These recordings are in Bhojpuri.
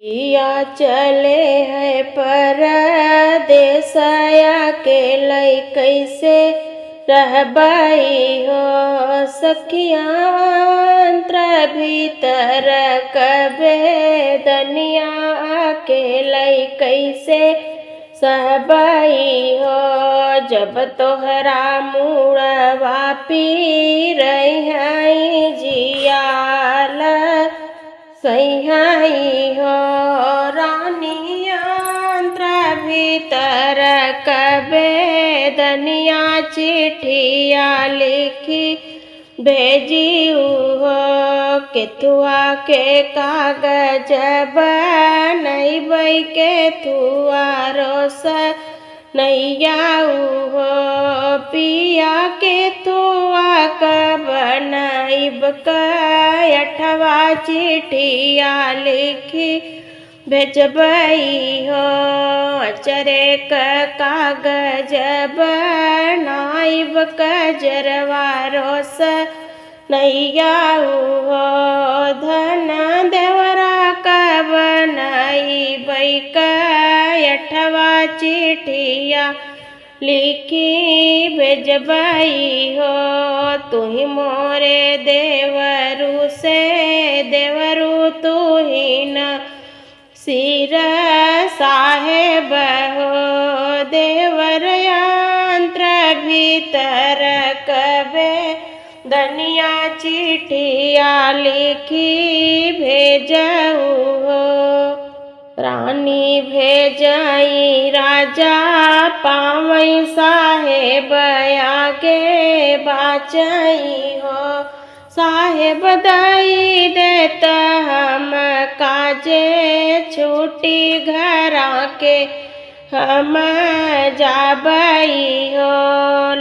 या चले है परदेसया के लई कैसे रहबई हो सखियांत्र भीतर कबे दनिया के लई कैसे सहबई हो। जब तोहरा मुड़वा पी रही जियाल सही हो रानियंत्र भीतर कबे दनिया चिट्ठिया लिखी भेजी हो। केथुआ के कागज बनैबै केथुआ रोस नैया हो। पिया केथुआ बनैब अठवा चिट्ठिया लिखी भेजबई हो। अचरे कागज बनाइब कजरवा रोस नैया हो। धन देवरा बनैबै अठवा चिट्ठिया लिखी भेजबई हो। तुही मोरे देवरू से देवरू तुही न सिर साहेब हो। देवर यंत्र भीतर कबे दनिया चिट्ठिया लिखी भेजऊ हो। रानी भेजई राजा पावई साहेब आगे बाचई हो। साहेब दई देत हम काजे छुट्टी घरा के हम जाबई हो।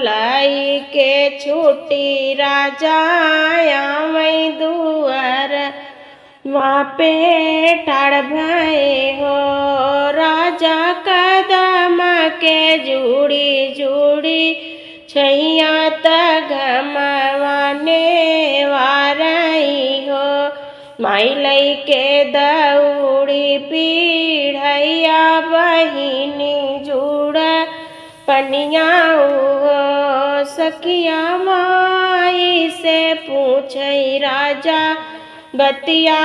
लाई के छुट्टी राजा आवई दुआर वहाँ पे ठाड़ भय हो। राजा कदम के जुड़ी जुड़ी छैया तगमवाने वारई हो। माइलई के दौड़ी पीढ़ैया बहिनी जुड़ पनिया हो। सखिया माई से पूछई राजा बतिया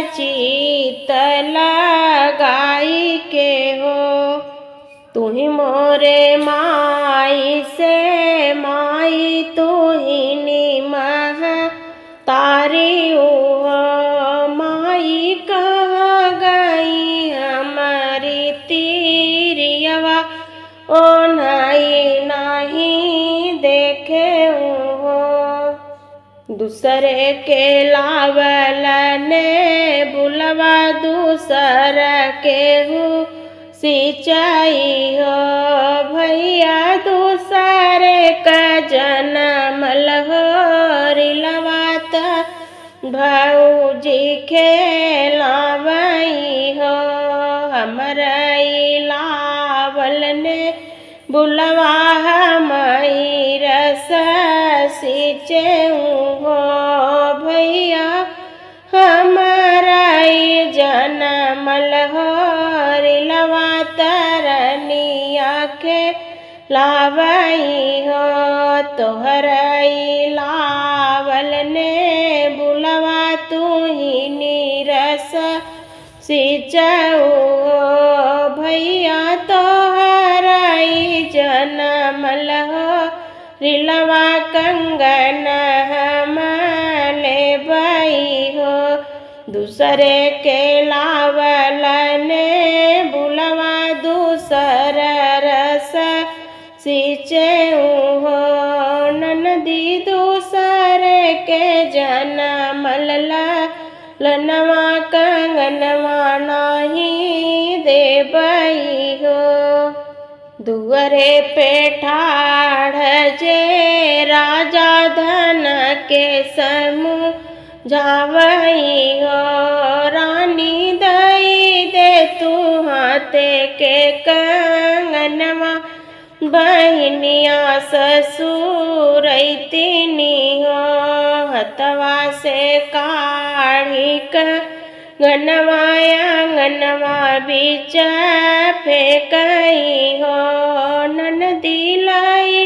चित लगाई के हो। तुही मोरे माई से माई तुही निमह तारी हो। माई कहाँ गई हमारी तीरियवा ओ नहीं देखे हो। दूसरे के लावल ने बुलवा दूसर के हो सिंचाई हो। भैया दूसरे का जन्म लहोरी लवात भौजी खेलावई हो। हमरई लावल ने बुलवा हमई रस सिंचे हो। भैया हमरई जन्म लहोरी लवा तरनिया के लावई हो। तोहरई लावल ने बुलवा तुही नीरस सिंचऊ हो। भैया तोहरई जन्म लहोरी लवा कंगन हम लेबई हो। दूसरे के लावल ने बुलवा दूसर रस सिंचऊ हो। ननदी दूसरे के जन्म लनवा कंगनवा नहीं देबई हो। दुअरे पे ठाड़ जे राजा धन के समूह जावई हो। रानी दई दे तू हाथे के कंगनवा बहनिया ससुर तीनी हो। हथवा से काढ़ी गनवा बीच फेंकई हो ननदी लाई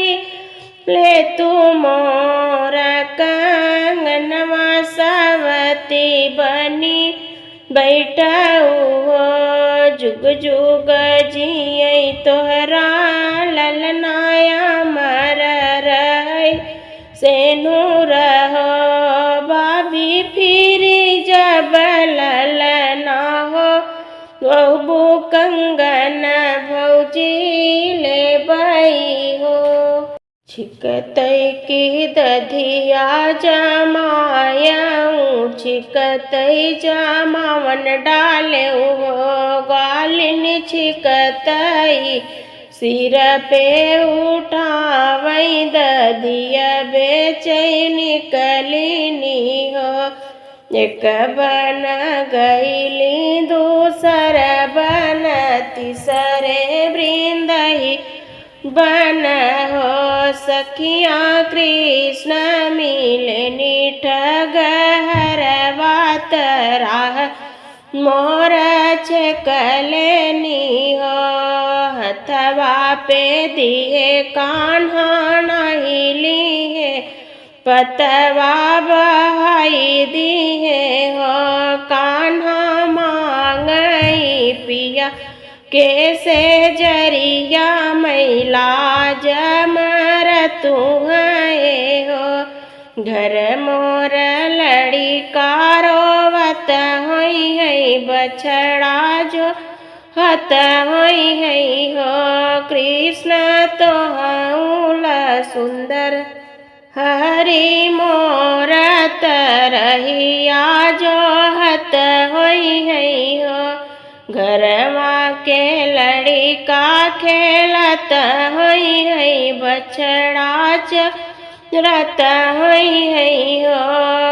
ले तू मोर कंगनवा सवती बनी बैठऊ हो जुग जुग जियई तोहरा ललनाया मर रही से नूर हो बाबी फिरी जब ललना हो बहु कंगन भौजी ले बई हो छिकतई की दधिया जमायऊ छिकतई जमावन डाले हो ग्वालिन छिकतई सिर पे उठावई दधिया बेचई निकलिनी हो एक बन गईली दूसर बन तीसरे बृंदही बन हो सखिया कृष्ण मिले निठ गहरवात राह मोर छकलेनी हो हथवा पे दिए कान्हा नहीं लिए पतवा बहाई दिए हो कान्हा मांगई पिया कैसे जरिया मैला जमर तू है हो घर मोर लड़ी कारोवत होई है बछड़ा जो हत होई है हो कृष्ण तो हऊल सुंदर हरि मोर तरहिया जो हत होई है हो घरवा के लड़ी का खेलत होई है बछड़ा चरत होई है हो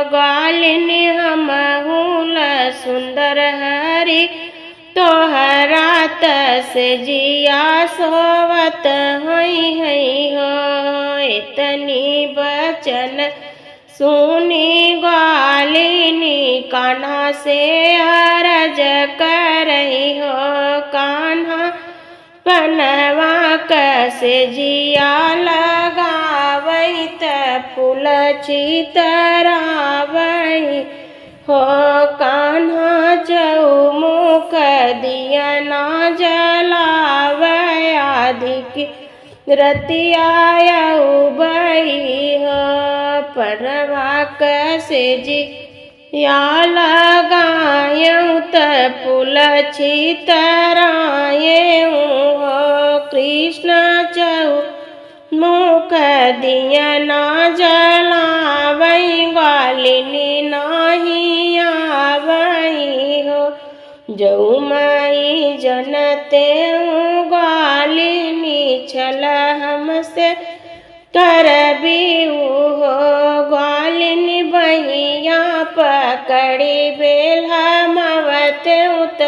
ग्वालिन हमहूल सुंदर हरि तोहरा तस जिया सोवत होई है हो इतनी बचन सुनी ग्वालिनी कान्हा से अरज करई हो कान्हा पनवा कसे जिया लगावई त फूल चितरावई हो कान्हा चौमुख दिया ना जलावई आदि रतिया उबई हो परवा कसे जी या लगायऊ त फूल छितरायऊ हो कृष्ण चऊ मुख दिया ना जलावई ग्वालिनी नाही आवई हो जऊ माई जनते ग्वालिनी छल हमसे करबी हो ग्वालिनी बहिया पकड़ी बेला मवते उत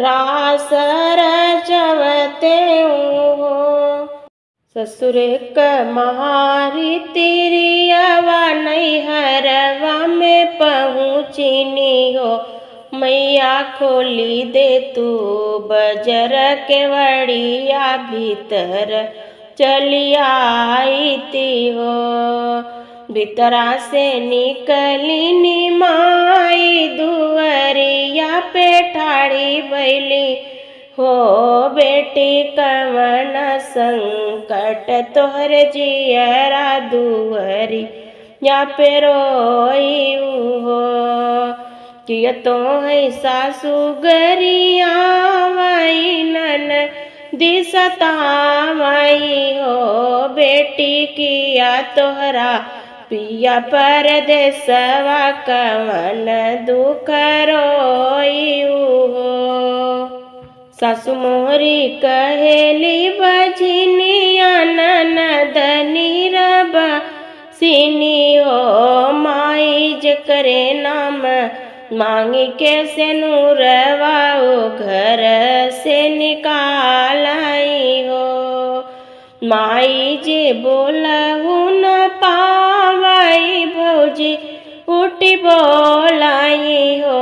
रासर चवते हो ससुर कमारी तिरियावा नैहरवा में पहुँचनी हो मैया खोली दे तू बजर के वड़िया भीतर चली आई ती हो भीतरा से निकली निमाई दुअरिया पे ठाड़ी बैली हो बेटी कवन संकट तोहर जियरा दुअरी या पे रोई हो किया तो है सासू गरिया वही नन दिसतावई हो बेटी किया तोहरा पिया परदेसवा कवन दुख रोई हो सासु मोरी कहेली बजनिया ननदनी रबा सिनी हो माई जकरे नाम मांगी के से नूरवाओ घर से निकालाई हो माई जे बोलहु न पावाई भौजी उठी बोलाई हो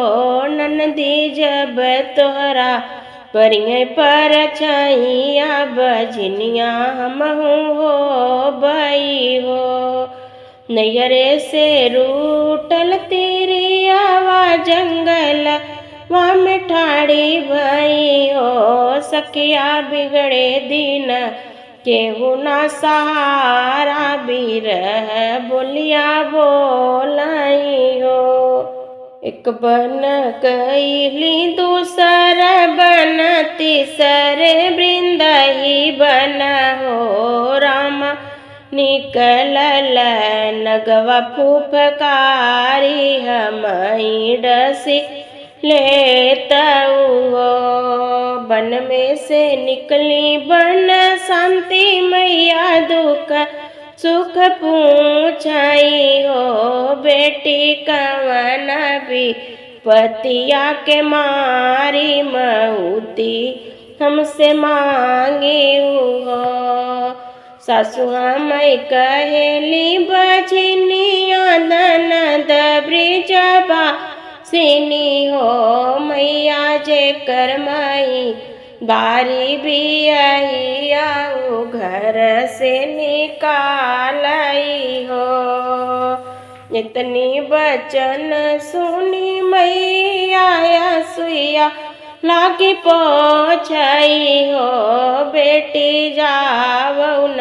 नन ननदी जब तोहरा परिय पर छैया बजनिया हमहू हो बई हो। नैयरे से रूटल तिरियावा जंगल वहाँ में ठाड़ी भई हो। सखिया बिगड़े दिन केहू ना सहारा बिरह बोलिया बोलाई हो। एक बन कैली दूसर बन तीसरे वृंदही बन हो। राम निकलल नगवा फुफकारी हमई डसी लेतऊ हो। बन में से निकली बन शांति मैया दुख सुख पूछाई हो। बेटी कवन भी पतिया के मारी मऊती हमसे मांगी हो। सासु हमें कहेली बजनिया ननद ब्रिजबा सिनी हो। मैया जे करमाई बारी भी आई आऊ घर से निकालाई हो। इतनी बचन सुनी मैया सुइया लागी पोछाई हो। बेटी जावऊ न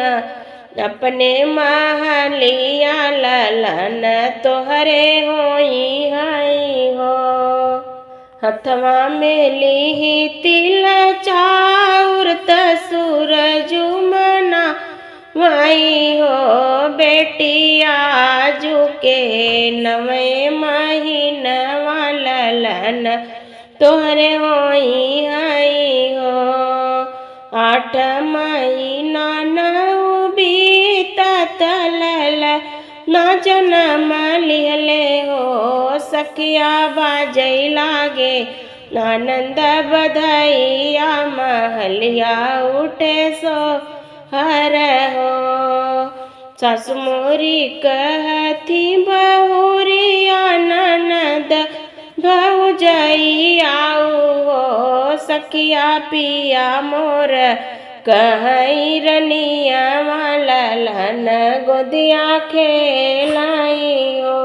अपने महलिया ललन तोहरे होई हई हो। हथवा में लीही तिल चाउर सूरज मना माई हो। बेटी आजू के नवे महीनवा ललन तोहरे होई हई हो। 8 महीना नौ बीतत लल ना जनम लिहले हो। सखिया बाजै लागे आनंद बधाइया महलिया उठे सो हर हो। सासु मोरी कहती बहुरिया ननद भौजाई आऊ हो। सखिया पिया मोर कहई रनिया ललन गोदिया खेलाई हो।